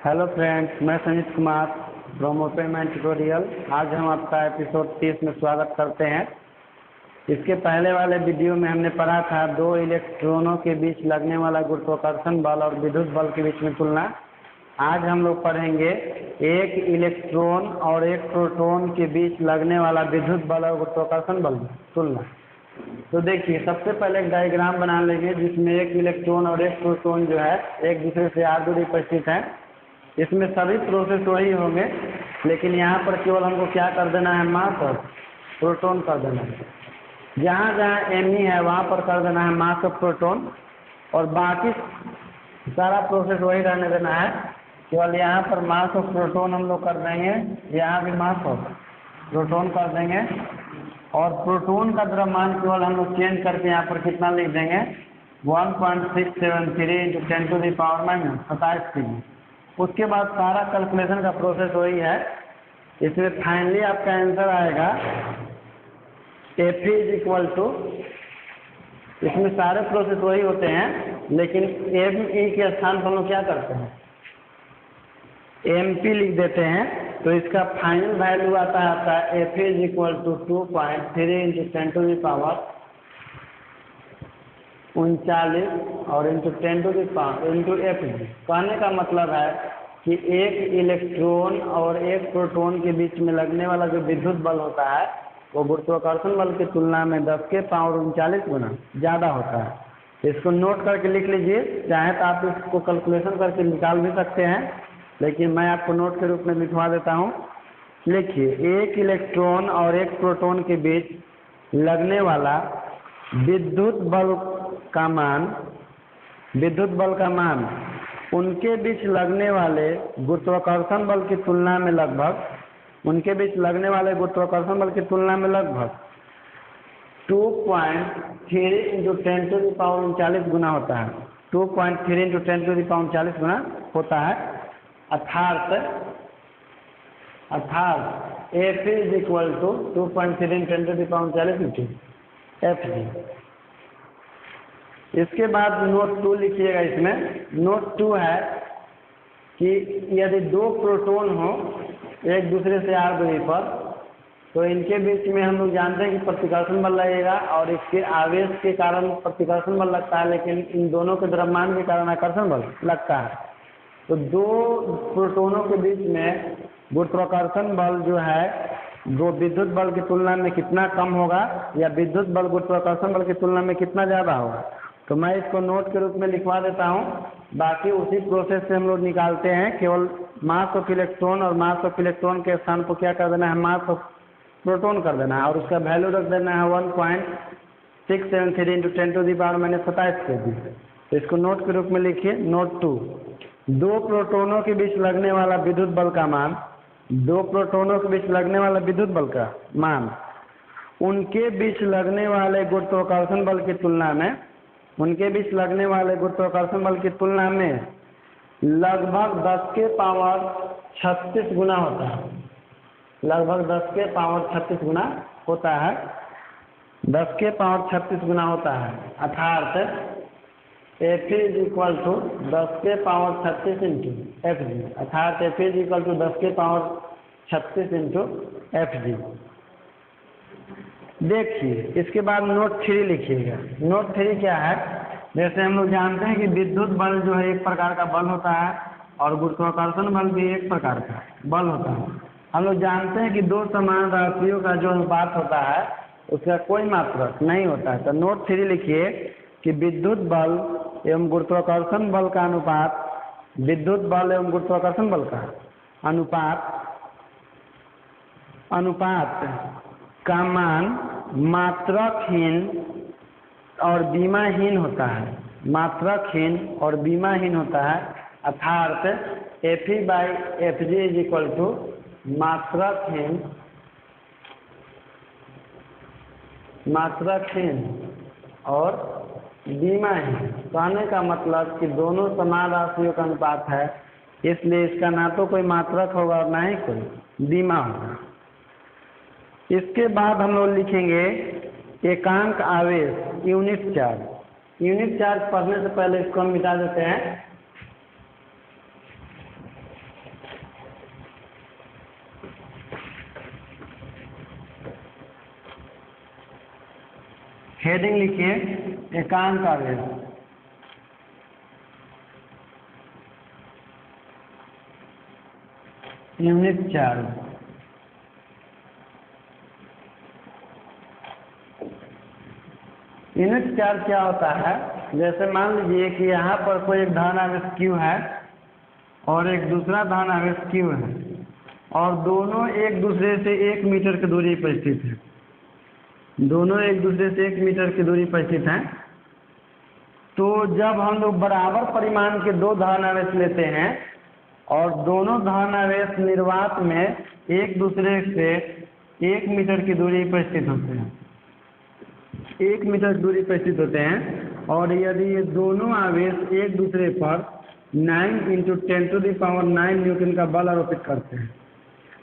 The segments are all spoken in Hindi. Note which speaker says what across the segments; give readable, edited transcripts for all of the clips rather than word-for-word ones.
Speaker 1: हेलो फ्रेंड्स, मैं Sanjeet Kumar from open tutorial. आज हम आपका एपिसोड 30 में स्वागत करते हैं। इसके पहले वाले वीडियो में हमने पढ़ा था दो इलेक्ट्रॉनों के बीच लगने वाला गुरुत्वाकर्षण बल और विद्युत बल के बीच में तुलना। आज हम लोग पढ़ेंगे एक इलेक्ट्रॉन और एक प्रोटॉन के बीच लगने वाला विद्युत बल और गुरुत्वाकर्षण बल तुलना। तो देखिए, सबसे पहले एक डायग्राम बना लेंगे जिसमें एक इलेक्ट्रॉन और एक प्रोटॉन जो है एक दूसरे से r दूरी पर स्थित है। इसमें सभी प्रोसेस वही होंगे, लेकिन यहाँ पर केवल हमको क्या कर देना है, मास और प्रोटॉन कर देना है। जहाँ जहाँ Me है वहाँ पर कर देना है मास ऑफ प्रोटॉन, और बाकी सारा प्रोसेस वही रहने देना है। केवल यहाँ पर मास ऑफ प्रोटॉन हम लोग कर देंगे, यहाँ भी मास ऑफ प्रोटॉन कर देंगे, और प्रोटॉन का द्रव्यमान केवल हम लोग चेंज करके यहाँ पर कितना लिख देंगे, 1.673 × 10⁻⁻⁷ kg। उसके बाद सारा कैलकुलेशन का प्रोसेस वही है। इसमें फाइनली आपका आंसर आएगा F = इसमें सारे प्रोसेस वही होते हैं, लेकिन Me के स्थान पर हम लोग क्या करते हैं, MP लिख देते हैं। तो इसका फाइनल वैल्यू आता है F = 2.3 × 10⁻39 और × Fg। कहने का मतलब है कि एक इलेक्ट्रॉन और एक प्रोटॉन के बीच में लगने वाला जो विद्युत बल होता है वो गुरुत्वाकर्षण बल की तुलना में 10⁻39 गुना ज़्यादा होता है। इसको नोट करके लिख लीजिए, चाहे तो आप इसको कैलकुलेशन करके निकाल भी सकते हैं, लेकिन मैं आपको नोट के रूप में लिखवा देता हूँ। लिखिए, एक इलेक्ट्रॉन और एक प्रोटॉन के बीच लगने वाला विद्युत बल का मान उनके बीच लगने वाले गुरुत्वाकर्षण बल की तुलना में लगभग 2.3 × 10⁻39 गुना होता है। 2.3 × 10⁻39 गुना होता है। अर्थात F = 2.3 × 10⁻39 Fg। इसके बाद नोट 2 लिखिएगा। इसमें नोट 2 है कि यदि दो प्रोटॉन हो एक दूसरे से r दूरी पर, तो इनके बीच में हम लोग जानते हैं कि प्रतिकर्षण बल लगेगा, और इसके आवेश के कारण प्रतिकर्षण बल लगता है, लेकिन इन दोनों के द्रव्यमान के कारण आकर्षण बल लगता है। तो दो प्रोटॉनों के बीच में गुरुत्वाकर्षण बल जो है वो विद्युत बल की तुलना में कितना कम होगा, या विद्युत बल गुरुत्वाकर्षण बल की तुलना में कितना ज़्यादा होगा। तो मैं इसको नोट के रूप में लिखवा देता हूँ। बाकी उसी प्रोसेस से हम लोग निकालते हैं। केवल मास ऑफ इलेक्ट्रॉन और मास ऑफ इलेक्ट्रॉन के स्थान पर क्या कर देना है, मास ऑफ प्रोटॉन कर देना है, और उसका वैल्यू रख देना है 1.673 × 10⁻⁻27 kg। तो इसको नोट के रूप में लिखिए। नोट 2, दो प्रोटॉनों के बीच लगने वाला विद्युत बल का मान, उनके बीच लगने वाले गुरुत्वाकर्षण बल की तुलना में लगभग 10⁻36 गुना होता है। लगभग 10⁻36 गुना होता है। 10⁻36 गुना होता है। अर्थात F = 10⁻36 × Fg। अर्थात F = 10⁻36 × Fg। देखिए, इसके बाद नोट 3 लिखिएगा। नोट 3 क्या है, जैसे हम लोग जानते हैं कि विद्युत बल जो है एक प्रकार का बल होता है, और गुरुत्वाकर्षण बल भी एक प्रकार का बल होता है। हम लोग जानते हैं कि दो समान राशियों का जो अनुपात होता है उसका कोई मात्रक नहीं होता है। तो नोट 3 लिखिए कि विद्युत बल एवं गुरुत्वाकर्षण बल का अनुपात का मान मात्रकहीन और विमाहीन होता है। अर्थात Fe/Fg = मात्रकहीन और विमाहीन। कहने का मतलब कि दोनों समान राशियों का अनुपात है, इसलिए इसका ना तो कोई मात्रक होगा और ना ही कोई विमा होगा। इसके बाद हम लोग लिखेंगे एकांक आवेश, यूनिट चार्ज पढ़ने से पहले इसको हम मिटा देते हैं। हेडिंग लिखिए एकांक आवेश। Unit charge. यूनिट चार्ज क्या होता है? जैसे मान लीजिए कि यहाँ पर कोई एक धन आवेश Q है और एक दूसरा धन आवेश Q है और दोनों एक दूसरे से 1 मीटर की दूरी पर स्थित है। दोनों एक दूसरे से 1 मीटर की दूरी पर स्थित हैं। तो जब हम लोग बराबर परिमाण के दो धन आवेश लेते हैं और दोनों धन आवेश निर्वात में एक दूसरे से 1 मीटर की दूरी पर स्थित होते हैं, 1 मीटर की दूरी पर स्थित होते हैं और यदि ये दोनों आवेश एक दूसरे पर 9 × 10⁹ न्यूटन का बल आरोपित करते हैं,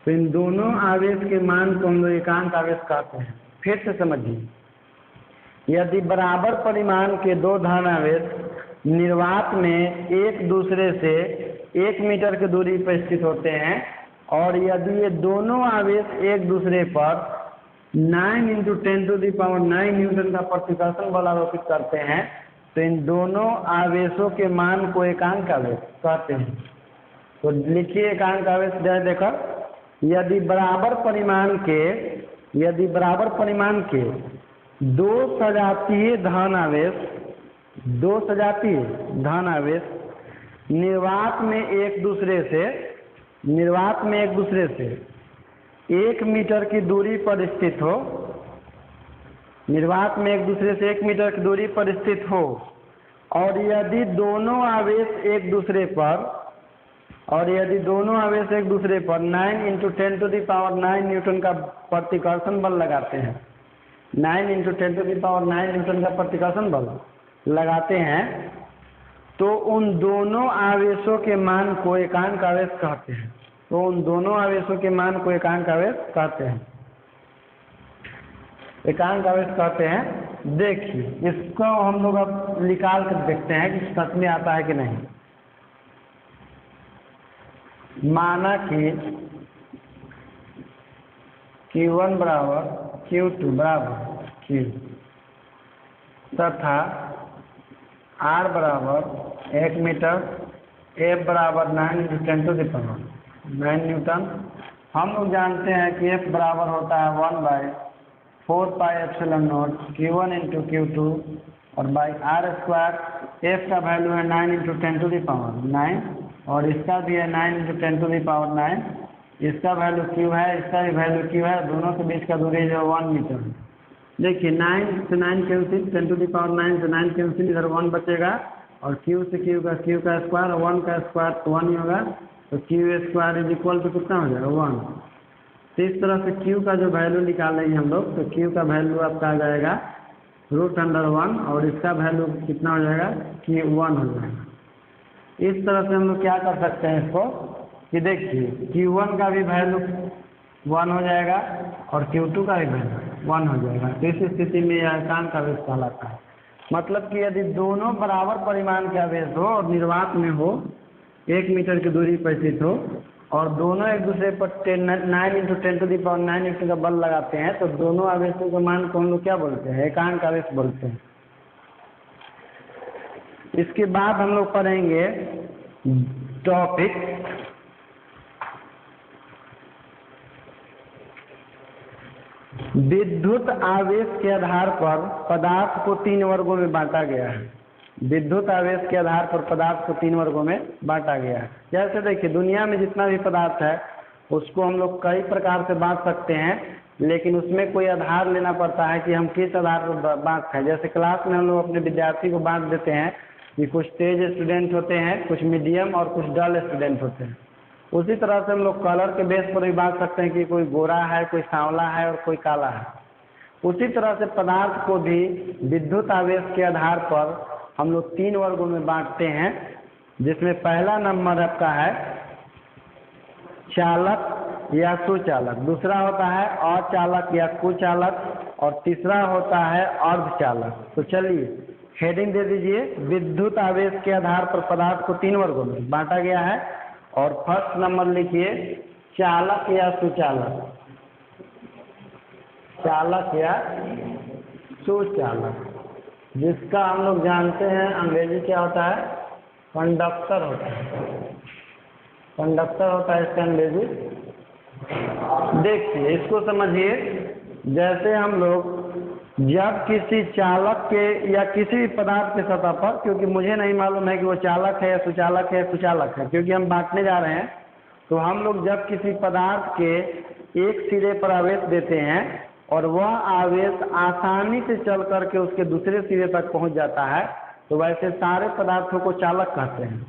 Speaker 1: तो इन दोनों आवेश के मान को हम लोग एकांक आवेश कहते हैं। फिर से समझिए, यदि बराबर परिमाण के दो धन आवेश निर्वात में एक दूसरे से 1 मीटर की दूरी पर स्थित होते हैं और यदि ये दोनों आवेश एक दूसरे पर 9 × 10⁹ न्यूटन का प्रतिकर्षण बल आरोपित करते हैं, तो इन दोनों आवेशों के मान को एकांक आवेश कहते हैं। तो लिखिए एकांक आवेश देखो, यदि बराबर परिमाण के दो सजातीय धन आवेश निर्वात में एक दूसरे से 1 मीटर की दूरी पर स्थित हो, निर्वात में एक दूसरे से 1 मीटर की दूरी पर स्थित हो और यदि दोनों आवेश एक दूसरे पर 9 × 10⁹ न्यूटन का प्रतिकर्षण बल लगाते हैं, 9 × 10⁹ न्यूटन का प्रतिकर्षण बल लगाते हैं, तो उन दोनों आवेशों के मान को एकांक आवेश कहते हैं। एकांक आवेश कहते हैं। देखिए इसको हम लोग अब निकाल कर देखते हैं कि सच में आता है कि नहीं। माना कि Q1 बराबर Q2 बराबर Q तथा R बराबर 1 मीटर, F बराबर 9 × 10⁹ न्यूटन। हम लोग जानते हैं कि F बराबर होता है 1/4πε0 Q1 × Q2 और R²। F का वैल्यू है 9 × 10⁹ और इसका भी है 9 × 10⁹। इसका वैल्यू Q है, इसका भी वैल्यू Q है, दोनों के बीच का दूरी जो 1 मीटर है। देखिए 9 से 9 कैंसिल, 10⁹ से 9 कैंसिल, इधर 1 बचेगा और Q से Q का स्क्वायर, 1 का स्क्वायर तो 1 ही होगा, तो Q² = कितना हो जाएगा 1। तो इस तरह से Q का जो वैल्यू निकालेंगे हम लोग, तो Q का वैल्यू आपका आ जाएगा √1 और इसका वैल्यू कितना हो जाएगा Q1 हो जाएगा। इस तरह से हम लोग क्या कर सकते हैं इसको कि देखिए Q1 का भी वैल्यू 1 हो जाएगा और Q2 का भी वैल्यू 1 हो जाएगा। तो इस स्थिति में यह एकांक आवेश कहलाता है। मतलब कि यदि दोनों बराबर परिमाण के आवेश हो और निर्वात में हो, 1 मीटर की दूरी पर स्थित हो और दोनों एक दूसरे पर 9 × 10⁹ न्यूटन का बल लगाते हैं, तो दोनों आवेशों के मान को हम लोग क्या बोलते हैं? एकांक आवेश बोलते हैं। इसके बाद हम लोग पढ़ेंगे टॉपिक विद्युत आवेश के आधार पर पदार्थ को 3 वर्गों में बांटा गया है। विद्युत आवेश के आधार पर पदार्थ को 3 वर्गों में बांटा गया है। जैसे देखिए दुनिया में जितना भी पदार्थ है उसको हम लोग कई प्रकार से बांट सकते हैं, लेकिन उसमें कोई आधार लेना पड़ता है कि हम किस आधार पर बांटते हैं। जैसे क्लास में हम लोग अपने विद्यार्थी को बांट देते हैं कि कुछ तेज स्टूडेंट होते हैं, कुछ मीडियम और कुछ डल स्टूडेंट होते हैं। उसी तरह से हम लोग कलर के बेस पर भी बांट सकते हैं कि कोई गोरा है, कोई सांवला है और कोई काला है। उसी तरह से पदार्थ को भी विद्युत आवेश के आधार पर हम लोग 3 वर्गों में बांटते हैं, जिसमें पहला नंबर आपका है चालक या सुचालक, दूसरा होता है अचालक या कुचालक और तीसरा होता है अर्धचालक। तो चलिए हेडिंग दे दीजिए, विद्युत आवेश के आधार पर पदार्थ को 3 वर्गों में बांटा गया है और फर्स्ट नंबर लिखिए चालक या सुचालक। चालक या सुचालक, जिसका हम लोग जानते हैं अंग्रेजी क्या होता है, कंडक्टर होता है। कंडक्टर होता है इसका अंग्रेजी। देखिए इसको समझिए, जैसे हम लोग जब किसी चालक के या किसी भी पदार्थ के सतह पर, क्योंकि मुझे नहीं मालूम है कि वो चालक है या सुचालक है, सुचालक है, क्योंकि हम बांटने जा रहे हैं, तो हम लोग जब किसी पदार्थ के एक सिरे पर आवेश देते हैं और वह आवेश आसानी से चल करके उसके दूसरे सिरे तक पहुंच जाता है, तो वैसे सारे पदार्थों को चालक कहते हैं।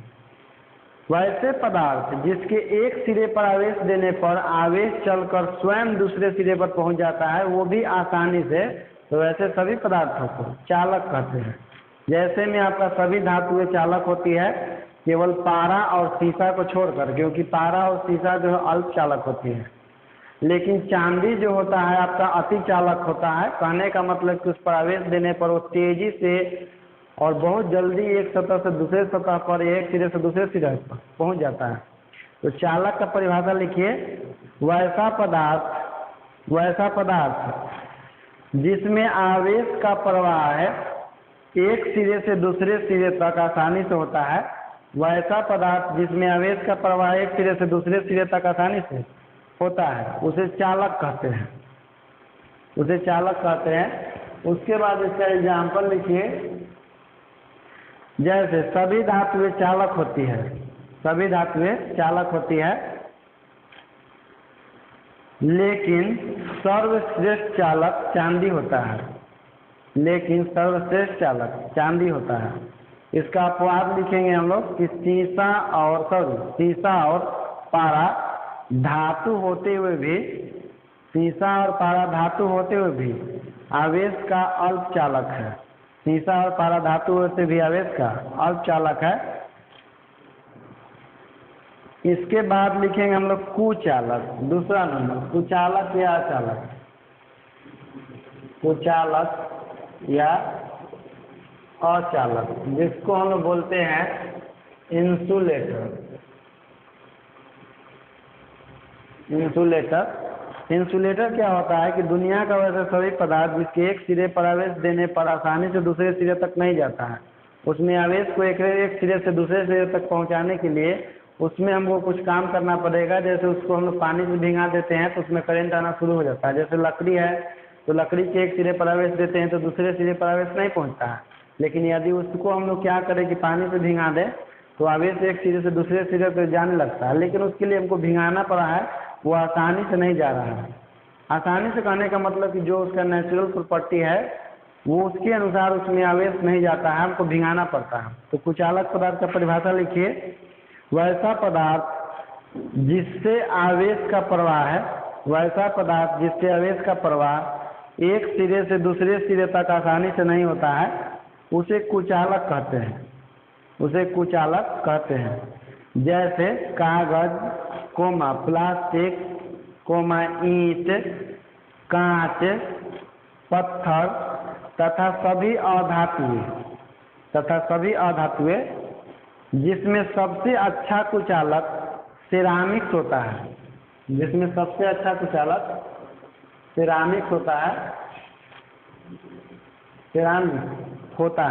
Speaker 1: वैसे पदार्थ जिसके एक सिरे पर आवेश देने पर आवेश चलकर स्वयं दूसरे सिरे पर पहुंच जाता है, वो भी आसानी से, तो वैसे सभी पदार्थों को चालक कहते हैं। जैसे में आपका सभी धातुएं चालक होती है, केवल पारा और सीसा को छोड़कर, क्योंकि पारा और सीसा जो है अल्प चालक होती है। लेकिन चांदी जो होता है आपका अति चालक होता है। कहने का मतलब कि उस पर आवेश देने पर वो तेजी से और बहुत जल्दी एक सतह से दूसरे सतह पर, एक सिरे से दूसरे सिरे पर पहुंच जाता है। तो चालक का परिभाषा लिखिए, वैसा पदार्थ जिसमें आवेश का प्रवाह है एक सिरे से दूसरे सिरे तक आसानी से होता है, वैसा पदार्थ जिसमें आवेश का प्रवाह एक सिरे से दूसरे सिरे तक आसानी से होता है, उसे चालक कहते हैं, उसे चालक कहते हैं। उसके बाद इसका एग्जाम्पल लिखिए, जैसे सभी धातुएं चालक होती है, सभी धातुएं चालक होती है, लेकिन सर्वश्रेष्ठ चालक चांदी होता है, लेकिन सर्वश्रेष्ठ चालक चांदी होता है। इसका अपवाद लिखेंगे हम लोग कि सीसा और पारा धातु होते हुए भी, सीसा और पारा धातु होते हुए भी आवेश का अल्प चालक है। सीसा और पारा धातु होते भी आवेश का अल्प चालक है। इसके बाद लिखेंगे हम लोग कुचालक, दूसरा नंबर, कुचालक या अचालक, कुचालक या अचालक, जिसको हम लोग बोलते हैं इंसुलेटर। इंसुलेटर क्या होता है कि दुनिया का वैसे सभी पदार्थ जिसके एक सिरे पर आवेश देने पर आसानी से दूसरे सिरे तक नहीं जाता है, उसमें आवेश को एक सिरे से दूसरे सिरे तक पहुंचाने के लिए उसमें हमको कुछ काम करना पड़ेगा। जैसे उसको हम लोग पानी में भिंगा देते हैं तो उसमें करंट आना शुरू हो जाता है। जैसे लकड़ी है तो लकड़ी के एक सिरे पर आवेश देते हैं तो दूसरे सिरे पर आवेश नहीं पहुँचता है, लेकिन यदि उसको हम लोग क्या करें कि पानी से भिंगा दें तो आवेश एक सिरे से दूसरे सिरे पर जाने लगता है, लेकिन उसके लिए हमको भिंगाना पड़ा है, वो आसानी से नहीं जा रहा है। आसानी से कहने का मतलब कि जो उसका नेचुरल प्रॉपर्टी है वो उसके अनुसार उसमें आवेश नहीं जाता है, हमको भिंगाना पड़ता है। तो कुचालक पदार्थ का परिभाषा लिखिए, वैसा पदार्थ जिससे आवेश का प्रवाह है, वैसा पदार्थ जिससे आवेश का प्रवाह एक सिरे से दूसरे सिरे तक आसानी से नहीं होता है, उसे कुचालक कहते हैं, उसे कुचालक कहते हैं। जैसे कागज, प्लास्टिक, ईंट, कांच, पत्थर तथा सभी अधातुएं जिसमें सबसे अच्छा कुचालक सिरामिक्स होता है, जिसमें सबसे अच्छा कुचालक सिरामिक्स होता है, सिरामिक्स होता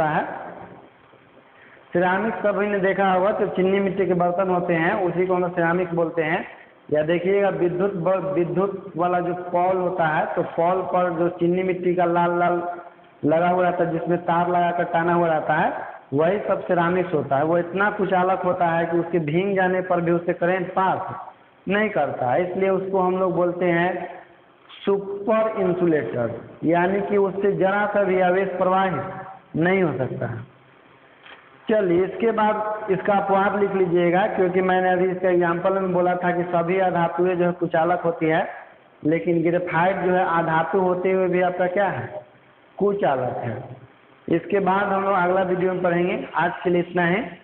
Speaker 1: है। सिरामिक सभी ने देखा होगा, तो चीनी मिट्टी के बर्तन होते हैं उसी को हम लोग सिरामिक बोलते हैं। या देखिएगा विद्युत वाला जो पॉल होता है, तो पॉल पर जो चीनी मिट्टी का लाल लगा हुआ रहता है, जिसमें तार लगाकर टाना हुआ रहता है, वही सब सिरामिक्स होता है। वो इतना कुचालक होता है कि उसके भींग जाने पर भी उससे करंट पास नहीं करता है, इसलिए उसको हम लोग बोलते हैं सुपर इंसुलेटर, यानी कि उससे जरा सा भी आवेश प्रवाहित नहीं हो सकता है। चलिए इसके बाद इसका अपवाद लिख लीजिएगा, क्योंकि मैंने अभी इसका एग्जाम्पल में बोला था कि सभी अधातुएं जो है कुचालक होती है, लेकिन ग्रेफाइट जो है अधातु होते हुए भी आपका क्या है, कुचालक है। इसके बाद हम लोग अगला वीडियो में पढ़ेंगे। आज के लिए इतना है।